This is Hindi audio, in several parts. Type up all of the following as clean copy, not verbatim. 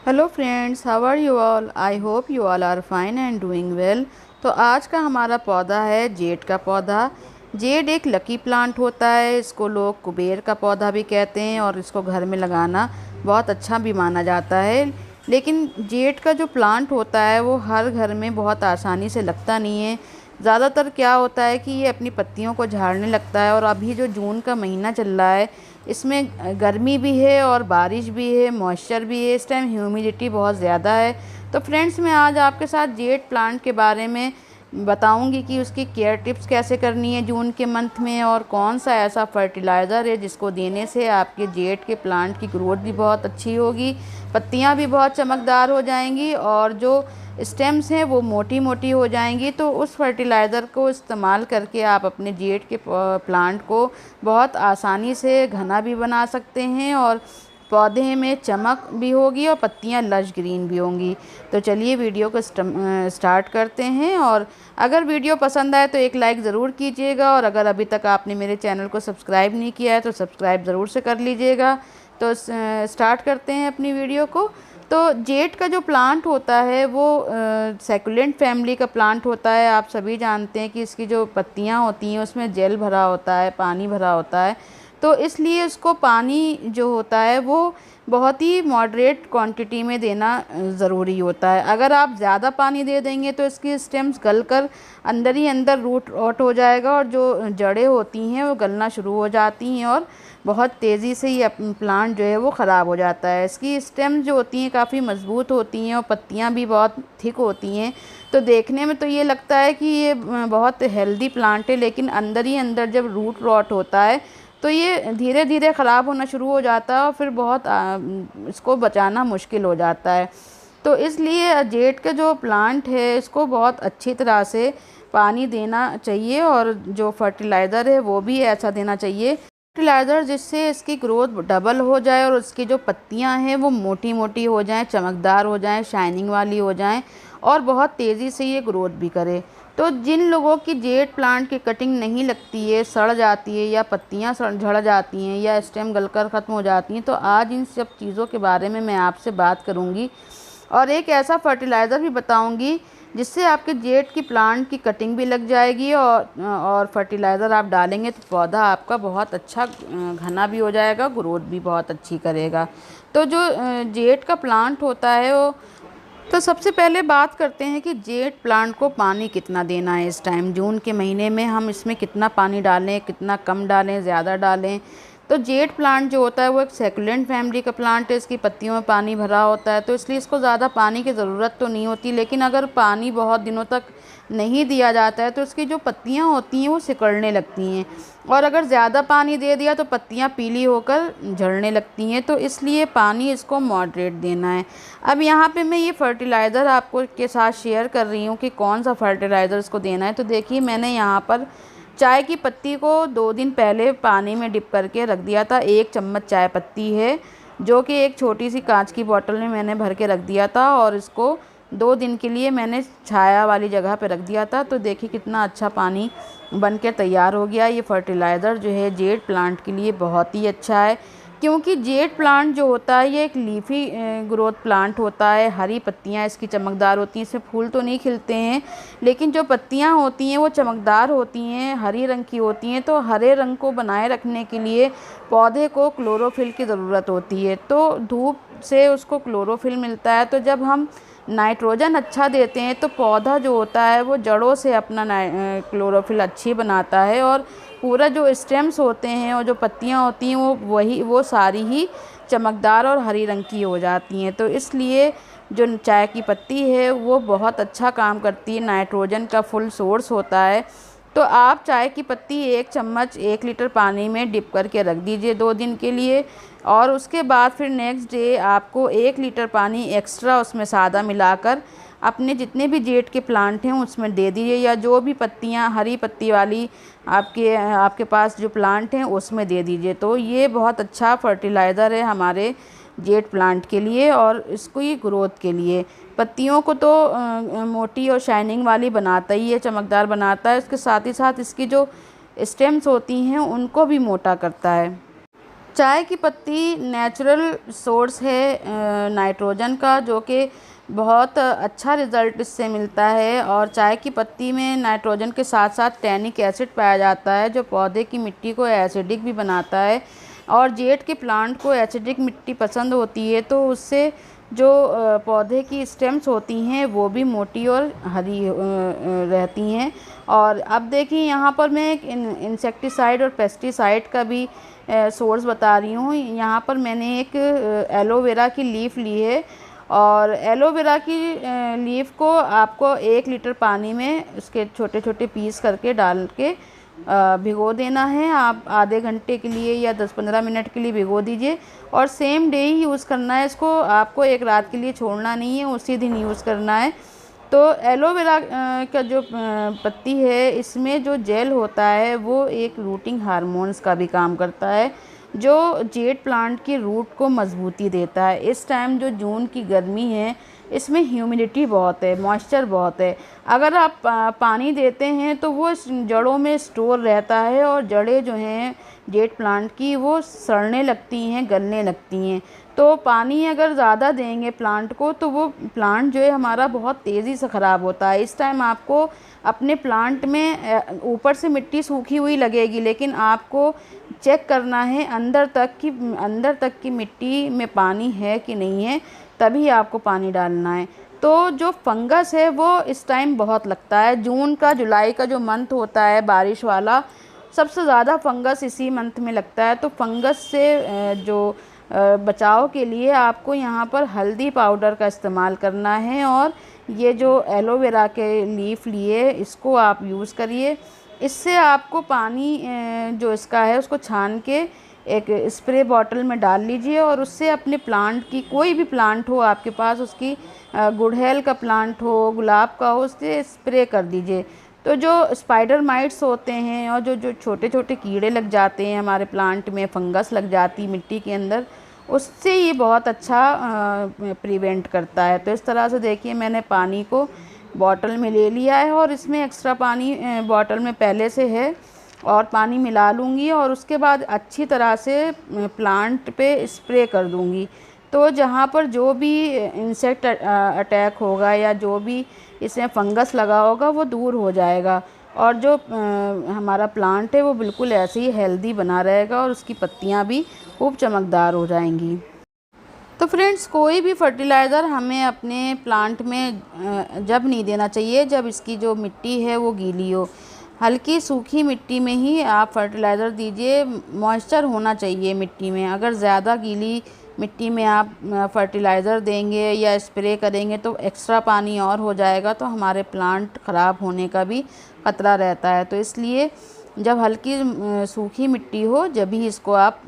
Hello friends, how are you all. I hope you all are fine and doing well. तो आज का हमारा पौधा है जेड का पौधा। जेड एक लकी प्लांट होता है। इसको लोग कुबेर का पौधा भी कहते हैं और इसको घर में लगाना बहुत अच्छा भी माना जाता है। लेकिन जेड का जो प्लांट होता है वो हर घर में बहुत आसानी से लगता नहीं है। ज़्यादातर क्या होता है कि ये अपनी पत्तियों को झाड़ने लगता है। और अभी जो जून का महीना चल रहा है, इसमें गर्मी भी है और बारिश भी है, मॉइस्चर भी है। इस टाइम ह्यूमिडिटी बहुत ज़्यादा है। तो फ्रेंड्स, मैं आज आपके साथ जेड प्लांट के बारे में बताऊंगी कि उसकी केयर टिप्स कैसे करनी है जून के मंथ में, और कौन सा ऐसा फर्टिलाइज़र है जिसको देने से आपके जेड के प्लांट की ग्रोथ भी बहुत अच्छी होगी, पत्तियां भी बहुत चमकदार हो जाएंगी और जो स्टेम्स हैं वो मोटी मोटी हो जाएंगी। तो उस फर्टिलाइज़र को इस्तेमाल करके आप अपने जेड के प्लांट को बहुत आसानी से घना भी बना सकते हैं और पौधे में चमक भी होगी और पत्तियां लश ग्रीन भी होंगी। तो चलिए वीडियो को स्टार्ट करते हैं। और अगर वीडियो पसंद आए तो एक लाइक ज़रूर कीजिएगा, और अगर अभी तक आपने मेरे चैनल को सब्सक्राइब नहीं किया है तो सब्सक्राइब ज़रूर से कर लीजिएगा। तो स्टार्ट करते हैं अपनी वीडियो को। तो जेड का जो प्लांट होता है वो सैकुलेंट फैमिली का प्लांट होता है। आप सभी जानते हैं कि इसकी जो पत्तियां होती हैं उसमें जेल भरा होता है, पानी भरा होता है। तो इसलिए इसको पानी जो होता है वो बहुत ही मॉडरेट क्वांटिटी में देना ज़रूरी होता है। अगर आप ज़्यादा पानी दे देंगे तो इसकी स्टेम्स गलकर अंदर ही अंदर रूट आउट हो जाएगा और जो जड़ें होती हैं वो गलना शुरू हो जाती हैं और बहुत तेज़ी से ये प्लांट जो है वो ख़राब हो जाता है। इसकी स्टेम जो होती हैं काफ़ी मज़बूत होती हैं और पत्तियां भी बहुत थिक होती हैं। तो देखने में तो ये लगता है कि ये बहुत हेल्दी प्लांट है, लेकिन अंदर ही अंदर जब रूट रॉट होता है तो ये धीरे धीरे ख़राब होना शुरू हो जाता है और फिर बहुत इसको बचाना मुश्किल हो जाता है। तो इसलिए जेड का जो प्लांट है इसको बहुत अच्छी तरह से पानी देना चाहिए और जो फर्टिलाइज़र है वो भी ऐसा देना चाहिए फर्टिलाइज़र जिससे इसकी ग्रोथ डबल हो जाए और उसकी जो पत्तियां हैं वो मोटी मोटी हो जाएं, चमकदार हो जाएं, शाइनिंग वाली हो जाएं और बहुत तेज़ी से ये ग्रोथ भी करे। तो जिन लोगों की जेड प्लांट की कटिंग नहीं लगती है, सड़ जाती है या पत्तियां झड़ जाती हैं या स्टेम गलकर ख़त्म हो जाती हैं, तो आज इन सब चीज़ों के बारे में मैं आपसे बात करूंगी और एक ऐसा फर्टिलाइज़र भी बताऊंगी जिससे आपके जेड की प्लांट की कटिंग भी लग जाएगी और फर्टिलाइज़र आप डालेंगे तो पौधा आपका बहुत अच्छा घना भी हो जाएगा, ग्रोथ भी बहुत अच्छी करेगा। तो जो जेड का प्लांट होता है वो, तो सबसे पहले बात करते हैं कि जेड प्लांट को पानी कितना देना है। इस टाइम जून के महीने में हम इसमें कितना पानी डालें, कितना कम डालें, ज़्यादा डालें। तो जेड प्लांट जो होता है वो एक सैकुलेंट फैमिली का प्लांट है। इसकी पत्तियों में पानी भरा होता है तो इसलिए इसको ज़्यादा पानी की ज़रूरत तो नहीं होती, लेकिन अगर पानी बहुत दिनों तक नहीं दिया जाता है तो इसकी जो पत्तियां होती हैं वो सिकुड़ने लगती हैं, और अगर ज़्यादा पानी दे दिया तो पत्तियां पीली होकर झड़ने लगती हैं। तो इसलिए पानी इसको मॉडरेट देना है। अब यहाँ पे मैं ये फर्टिलाइज़र आपको के साथ शेयर कर रही हूँ कि कौन सा फर्टिलाइज़र इसको देना है। तो देखिए, मैंने यहाँ पर चाय की पत्ती को 2 दिन पहले पानी में डिप करके रख दिया था। 1 चम्मच चाय पत्ती है जो कि एक छोटी सी कांच की बोतल में मैंने भर के रख दिया था और इसको 2 दिन के लिए मैंने छाया वाली जगह पे रख दिया था। तो देखिए कितना अच्छा पानी बन के तैयार हो गया। ये फर्टिलाइज़र जो है जेड प्लांट के लिए बहुत ही अच्छा है, क्योंकि जेड प्लांट जो होता है ये एक लीफी ग्रोथ प्लांट होता है। हरी पत्तियां इसकी चमकदार होती हैं। इसमें फूल तो नहीं खिलते हैं, लेकिन जो पत्तियां होती हैं वो चमकदार होती हैं, हरी रंग की होती हैं। तो हरे रंग को बनाए रखने के लिए पौधे को क्लोरोफिल की ज़रूरत होती है। तो धूप से उसको क्लोरोफिल मिलता है। तो जब हम नाइट्रोजन अच्छा देते हैं तो पौधा जो होता है वो जड़ों से अपना क्लोरोफिल अच्छी बनाता है और पूरा जो स्टेम्स होते हैं और जो पत्तियां होती हैं वो सारी ही चमकदार और हरी रंग की हो जाती हैं। तो इसलिए जो चाय की पत्ती है वो बहुत अच्छा काम करती है, नाइट्रोजन का फुल सोर्स होता है। तो आप चाय की पत्ती 1 चम्मच 1 लीटर पानी में डिप करके रख दीजिए 2 दिन के लिए, और उसके बाद फिर नेक्स्ट डे आपको 1 लीटर पानी एक्स्ट्रा उसमें सादा मिलाकर अपने जितने भी जेड के प्लांट हैं उसमें दे दीजिए, या जो भी पत्तियां हरी पत्ती वाली आपके पास जो प्लांट हैं उसमें दे दीजिए। तो ये बहुत अच्छा फर्टिलाइज़र है हमारे जेड प्लांट के लिए और इसकी ग्रोथ के लिए। पत्तियों को तो मोटी और शाइनिंग वाली बनाता ही है, चमकदार बनाता है। इसके साथ ही साथ इसकी जो स्टेम्स होती हैं उनको भी मोटा करता है। चाय की पत्ती नेचुरल सोर्स है नाइट्रोजन का, जो कि बहुत अच्छा रिज़ल्ट इससे मिलता है। और चाय की पत्ती में नाइट्रोजन के साथ साथ टैनिक एसिड पाया जाता है, जो पौधे की मिट्टी को एसिडिक भी बनाता है। और जेड के प्लांट को एसिडिक मिट्टी पसंद होती है, तो उससे जो पौधे की स्टेम्स होती हैं वो भी मोटी और हरी रहती हैं। और अब देखिए यहाँ पर मैं एक इंसेक्टिसाइड और पेस्टिसाइड का भी सोर्स बता रही हूँ। यहाँ पर मैंने एक एलोवेरा की लीफ ली है, और एलोवेरा की लीफ को आपको 1 लीटर पानी में उसके छोटे छोटे पीस करके डाल के भिगो देना है। आप आधे घंटे के लिए या 10-15 मिनट के लिए भिगो दीजिए, और सेम डे ही यूज़ करना है इसको, आपको एक रात के लिए छोड़ना नहीं है, उसी दिन यूज़ करना है। तो एलोवेरा का जो पत्ती है, इसमें जो जेल होता है वो एक रूटिंग हार्मोन्स का भी काम करता है, जो जेड प्लांट की रूट को मजबूती देता है। इस टाइम जो जून की गर्मी है, इसमें ह्यूमिडिटी बहुत है, मॉइस्चर बहुत है। अगर आप पानी देते हैं तो वो जड़ों में स्टोर रहता है, और जड़ें जो हैं जेड प्लांट की वो सड़ने लगती हैं, गलने लगती हैं। तो पानी अगर ज़्यादा देंगे प्लांट को, तो वो प्लांट जो है हमारा बहुत तेज़ी से ख़राब होता है। इस टाइम आपको अपने प्लांट में ऊपर से मिट्टी सूखी हुई लगेगी, लेकिन आपको चेक करना है अंदर तक की मिट्टी में पानी है कि नहीं है, तभी आपको पानी डालना है। तो जो फंगस है वो इस टाइम बहुत लगता है। जून का जुलाई का जो मंथ होता है बारिश वाला, सबसे ज़्यादा फंगस इसी मंथ में लगता है। तो फंगस से जो बचाव के लिए आपको यहाँ पर हल्दी पाउडर का इस्तेमाल करना है, और ये जो एलोवेरा के लीफ लिए इसको आप यूज़ करिए। इससे आपको पानी जो इसका है उसको छान के एक स्प्रे बॉटल में डाल लीजिए, और उससे अपने प्लांट की, कोई भी प्लांट हो आपके पास, उसकी गुड़हल का प्लांट हो, गुलाब का हो, उससे स्प्रे कर दीजिए। तो जो स्पाइडर माइट्स होते हैं और जो जो छोटे छोटे कीड़े लग जाते हैं हमारे प्लांट में, फंगस लग जाती मिट्टी के अंदर, उससे ये बहुत अच्छा प्रिवेंट करता है। तो इस तरह से देखिए मैंने पानी को बॉटल में ले लिया है, और इसमें एक्स्ट्रा पानी बॉटल में पहले से है, और पानी मिला लूँगी, और उसके बाद अच्छी तरह से प्लांट पे स्प्रे कर दूँगी। तो जहाँ पर जो भी इंसेक्ट अटैक होगा या जो भी इसमें फंगस लगा होगा वो दूर हो जाएगा, और जो हमारा प्लांट है वो बिल्कुल ऐसे ही हेल्दी बना रहेगा, और उसकी पत्तियाँ भी खूब चमकदार हो जाएंगी। तो फ्रेंड्स, कोई भी फर्टिलाइज़र हमें अपने प्लांट में जब नहीं देना चाहिए जब इसकी जो मिट्टी है वो गीली हो। हल्की सूखी मिट्टी में ही आप फर्टिलाइज़र दीजिए, मॉइस्चर होना चाहिए मिट्टी में। अगर ज़्यादा गीली मिट्टी में आप फर्टिलाइज़र देंगे या स्प्रे करेंगे तो एक्स्ट्रा पानी और हो जाएगा, तो हमारे प्लांट ख़राब होने का भी ख़तरा रहता है। तो इसलिए जब हल्की सूखी मिट्टी हो जब भी इसको आप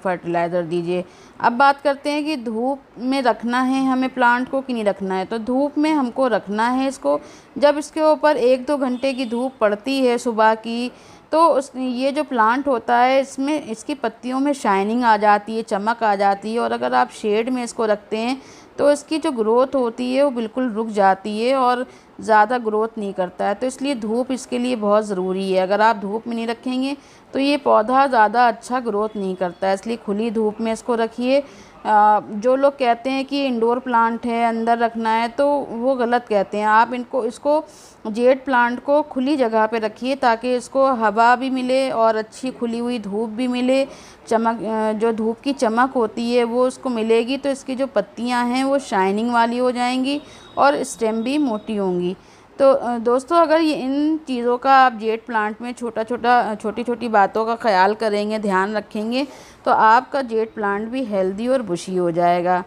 फर्टिलाइज़र दीजिए। अब बात करते हैं कि धूप में रखना है हमें प्लांट को कि नहीं रखना है। तो धूप में हमको रखना है इसको। जब इसके ऊपर 1-2 घंटे की धूप पड़ती है सुबह की, तो ये जो प्लांट होता है इसमें इसकी पत्तियों में शाइनिंग आ जाती है, चमक आ जाती है। और अगर आप शेड में इसको रखते हैं तो इसकी जो ग्रोथ होती है वो बिल्कुल रुक जाती है और ज़्यादा ग्रोथ नहीं करता है। तो इसलिए धूप इसके लिए बहुत ज़रूरी है। अगर आप धूप में नहीं रखेंगे तो ये पौधा ज़्यादा अच्छा ग्रोथ नहीं करता है, इसलिए खुली धूप में इसको रखिए। जो लोग कहते हैं कि इंडोर प्लांट है अंदर रखना है, तो वो गलत कहते हैं। आप इसको जेड प्लांट को खुली जगह पे रखिए ताकि इसको हवा भी मिले और अच्छी खुली हुई धूप भी मिले। चमक, जो धूप की चमक होती है वो उसको मिलेगी, तो इसकी जो पत्तियां हैं वो शाइनिंग वाली हो जाएंगी और स्टेम भी मोटी होंगी। तो दोस्तों, अगर ये इन चीज़ों का आप जेड प्लांट में छोटी छोटी बातों का ख्याल करेंगे, ध्यान रखेंगे, तो आपका जेड प्लांट भी हेल्दी और बुशी हो जाएगा।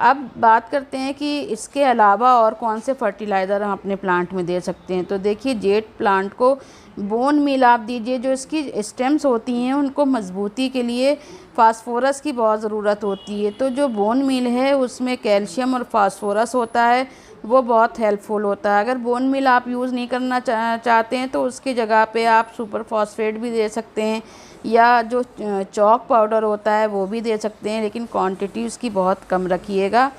अब बात करते हैं कि इसके अलावा और कौन से फर्टिलाइज़र हम अपने प्लांट में दे सकते हैं। तो देखिए, जेड प्लांट को बोन मील आप दीजिए। जो इसकी स्टेम्स होती हैं उनको मजबूती के लिए फास्फोरस की बहुत ज़रूरत होती है। तो जो बोन मील है उसमें कैल्शियम और फास्फोरस होता है, वो बहुत हेल्पफुल होता है। अगर बोन मील आप यूज़ नहीं करना चाहते हैं तो उसकी जगह पे आप सुपर फॉस्फेट भी दे सकते हैं, या जो चॉक पाउडर होता है वो भी दे सकते हैं, लेकिन क्वांटिटी उसकी बहुत कम रखिएगा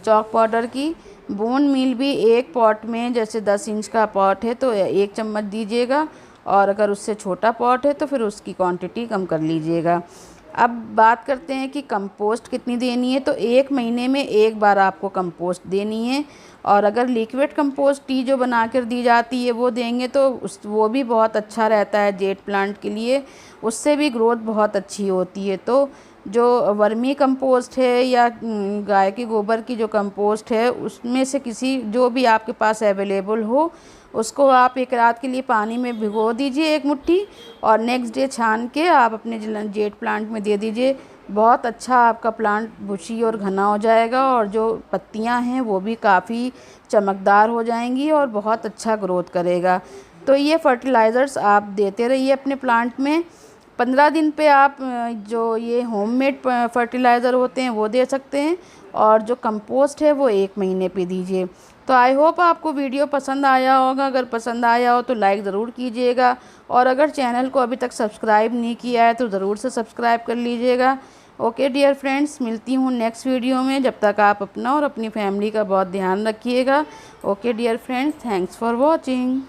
चॉक पाउडर की। बोन मील भी एक पॉट में, जैसे 10 इंच का पॉट है तो 1 चम्मच दीजिएगा, और अगर उससे छोटा पॉट है तो फिर उसकी क्वांटिटी कम कर लीजिएगा। अब बात करते हैं कि कंपोस्ट कितनी देनी है। तो 1 महीने में 1 बार आपको कंपोस्ट देनी है। और अगर लिक्विड कंपोस्ट टी जो बना कर दी जाती है वो देंगे तो वो भी बहुत अच्छा रहता है जेड प्लांट के लिए, उससे भी ग्रोथ बहुत अच्छी होती है। तो जो वर्मी कंपोस्ट है या गाय के गोबर की जो कंपोस्ट है उसमें से किसी जो भी आपके पास अवेलेबल हो उसको आप 1 रात के लिए पानी में भिगो दीजिए 1 मुट्ठी, और नेक्स्ट डे छान के आप अपने जेड प्लांट में दे दीजिए। बहुत अच्छा आपका प्लांट बुशी और घना हो जाएगा और जो पत्तियां हैं वो भी काफ़ी चमकदार हो जाएंगी और बहुत अच्छा ग्रोथ करेगा। तो ये फर्टिलाइज़र्स आप देते रहिए अपने प्लांट में। 15 दिन पे आप जो ये होममेड फर्टिलाइज़र होते हैं वो दे सकते हैं, और जो कंपोस्ट है वो 1 महीने पे दीजिए। तो आई होप आपको वीडियो पसंद आया होगा। अगर पसंद आया हो तो लाइक ज़रूर कीजिएगा, और अगर चैनल को अभी तक सब्सक्राइब नहीं किया है तो ज़रूर से सब्सक्राइब कर लीजिएगा। ओके डियर फ्रेंड्स, मिलती हूँ नेक्स्ट वीडियो में। जब तक आप अपना और अपनी फैमिली का बहुत ध्यान रखिएगा। Okay dear friends, thanks for watching.